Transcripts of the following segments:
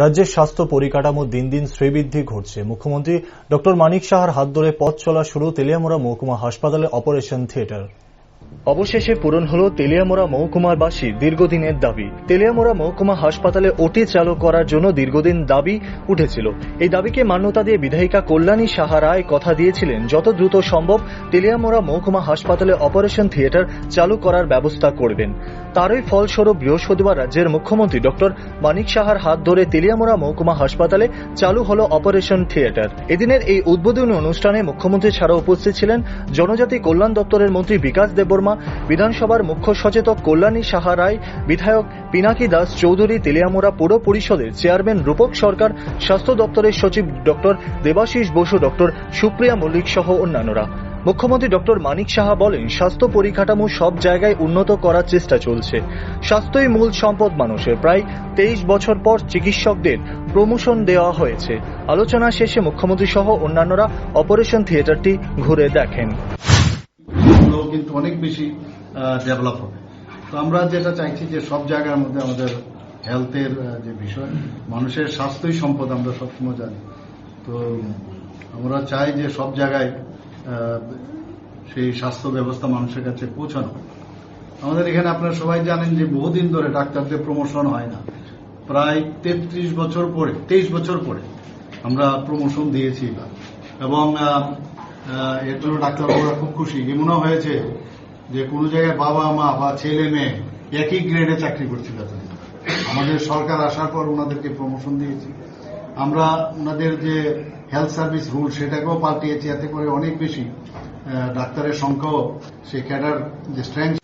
রাজ্যের স্বাস্থ্য পরিকাঠামো দিন দিন শ্রীবৃদ্ধি ঘটছে। মুখ্যমন্ত্রী ডক্টর মানিক সাহার হাত ধরে পথ চলা শুরু তেলিয়ামুড়া মহকুমা হাসপাতালে অপারেশন থিয়েটার। অবশেষে পূরণ হল তেলিয়ামুড়া মহকুমাবাসী দীর্ঘদিনের দাবি। তেলিয়ামুড়া মহকুমা হাসপাতালে ওটি চালু করার জন্য দীর্ঘদিন দাবি উঠেছিল। এই দাবিকে মান্যতা দিয়ে বিধায়িকা কল্যাণী সাহা রায় কথা দিয়েছিলেন যত দ্রুত সম্ভব তেলিয়ামুড়া মহকুমা হাসপাতালে অপারেশন থিয়েটার চালু করার ব্যবস্থা করবেন। তারই ফলস্বরূপ বৃহস্পতিবার রাজ্যের মুখ্যমন্ত্রী ডক্টর মানিক সাহার হাত ধরে তেলিয়ামুড়া মহকুমা হাসপাতালে চালু হল অপারেশন থিয়েটার। এদিনের এই উদ্বোধনী অনুষ্ঠানে মুখ্যমন্ত্রী ছাড়াও উপস্থিত ছিলেন জনজাতি কল্যাণ দপ্তরের মন্ত্রী বিকাশ দেববর্মা, বিধানসভার মুখ্য সচেতক কল্যাণী সাহা রায়, বিধায়ক পিনাকি দাস চৌধুরী, তেলিয়ামুড়া পৌর পরিষদের চেয়ারম্যান রূপক সরকার, স্বাস্থ্য দপ্তরের সচিব ডক্টর দেবাশিস বসু, ডক্টর সুপ্রিয়া মল্লিক সহ অন্যান্যরা। মুখ্যমন্ত্রী ডক্টর মানিক সাহা বলেন, স্বাস্থ্য পরিকাঠামো সব জায়গায় উন্নত করার চেষ্টা চলছে। স্বাস্থ্যই মূল সম্পদ মানুষের। প্রায় 23 বছর পর চিকিৎসকদের প্রমোশন দেওয়া হয়েছে। আলোচনা শেষে মুখ্যমন্ত্রী সহ অন্যান্যরা অপারেশন থিয়েটারটি ঘুরে দেখেন। কিন্তু অনেক বেশি ডেভেলপ হবে। তো আমরা যেটা চাইছি যে সব জায়গার মধ্যে আমাদের হেলথের যে বিষয়, মানুষের স্বাস্থ্যই সম্পদ, আমরা সবসময় জানি। তো আমরা চাই যে সব জায়গায় সেই স্বাস্থ্য ব্যবস্থা মানুষের কাছে পৌঁছানো। আমাদের এখানে আপনারা সবাই জানেন যে বহুদিন ধরে ডাক্তারদের প্রমোশন হয় না। প্রায় 23 বছর পরে আমরা প্রমোশন দিয়েছি এবং এর জন্য ডাক্তারবাবুরা খুব খুশি। এমনও হয়েছে যে কোনো জায়গায় বাবা মা বা ছেলে মেয়ে একই গ্রেডে চাকরি করছিল। আমাদের সরকার আসার পর ওনাদেরকে প্রমোশন দিয়েছি। আমরা ওনাদের যে হেলথ সার্ভিস রুল সেটাকেও পাল্টিয়েছি, এতে করে অনেক বেশি ডাক্তারের সংখ্যাও সে ক্যাডার যে স্ট্রেংথ।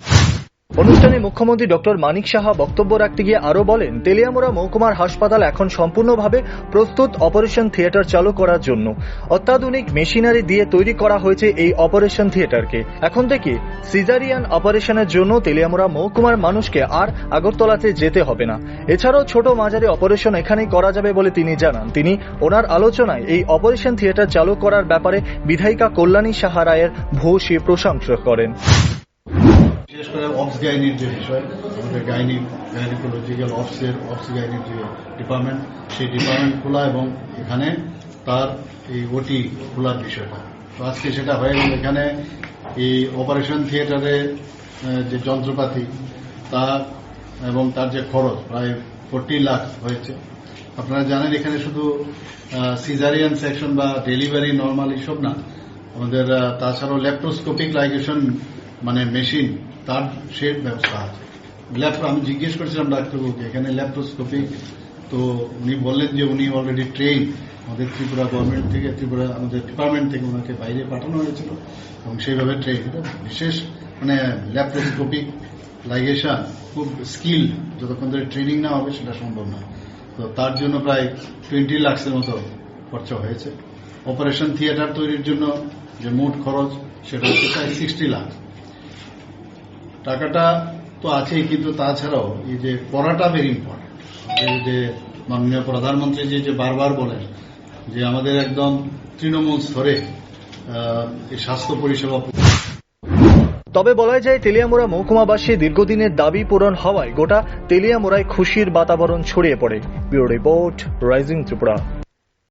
অনুষ্ঠানে মুখ্যমন্ত্রী ডক্টর মানিক সাহা বক্তব্য রাখতে গিয়ে আরো বলেন, তেলিয়ামুড়া মহকুমার হাসপাতাল এখন সম্পূর্ণভাবে প্রস্তুত অপারেশন থিয়েটার চালু করার জন্য। অত্যাধুনিক মেশিনারি দিয়ে তৈরি করা হয়েছে এই অপারেশন থিয়েটারকে। এখন থেকে সিজারিয়ান অপারেশনের জন্য তেলিয়ামুড়া মহকুমার মানুষকে আর আগরতলাতে যেতে হবে না। এছাড়াও ছোট মাঝারি অপারেশন এখানেই করা যাবে বলে তিনি জানান। তিনি ওনার আলোচনায় এই অপারেশন থিয়েটার চালু করার ব্যাপারে বিধায়িকা কল্যাণী সাহা রায়ের ভূয়সী প্রশংসা করেন। বিশেষ করে অবস গাইনির যে বিষয়, আমাদের গাইনিকোলজিক্যাল অবস গাইনির যে ডিপার্টমেন্ট, সেই ডিপার্টমেন্ট খোলা এবং এখানে তার এই ওটি খোলার বিষয়টা, তো আজকে সেটা হয়ে গেল। এখানে এই অপারেশন থিয়েটারে যে যন্ত্রপাতি তা এবং তার যে খরচ প্রায় 40 লাখ হয়েছে। আপনারা জানেন এখানে শুধু সিজারিয়ান সেকশন বা ডেলিভারি নর্মাল এসব না, আমাদের তাছাড়াও ল্যাপ্রোস্কোপিক লাইগেশন মানে মেশিন, তার সে ব্যবস্থা আছে। আমি জিজ্ঞেস করেছিলাম ডাক্তারবাবুকে এখানে ল্যাপ্রোস্কোপিক, তো উনি বললেন যে উনি অলরেডি ট্রেন, আমাদের ত্রিপুরা গভর্নমেন্ট থেকে, ত্রিপুরা আমাদের ডিপার্টমেন্ট থেকে ওনাকে বাইরে পাঠানো হয়েছিল এবং সেইভাবে ট্রেন। বিশেষ মানে ল্যাপ্রোস্কোপিক লাইগেশন খুব স্কিল, যতক্ষণ ধরে ট্রেনিং না হবে সেটা সম্ভব নয়। তো তার জন্য প্রায় 20 লাখের মতো খরচা হয়েছে। অপারেশন থিয়েটার তৈরির জন্য যে মোট খরচ সেটা হচ্ছে প্রায় 60 লাখ। টাকাটা তো আছেই, কিন্তু তাছাড়াও এই যে করাটা ভেরি ইম্পর্টেন্ট। যে মাননীয় প্রধানমন্ত্রী যে বারবার বলেন যে আমাদের একদম তৃণমূল স্তরে এই স্বাস্থ্য পরিষেবা। তবে বলা যায় তেলিয়ামুড়া মহকুমাবাসী দীর্ঘদিনের দাবি পূরণ হওয়ায় গোটা তেলিয়ামুড়ায় খুশির বাতাবরণ ছড়িয়ে পড়ে। Bureau report, rising Tripura.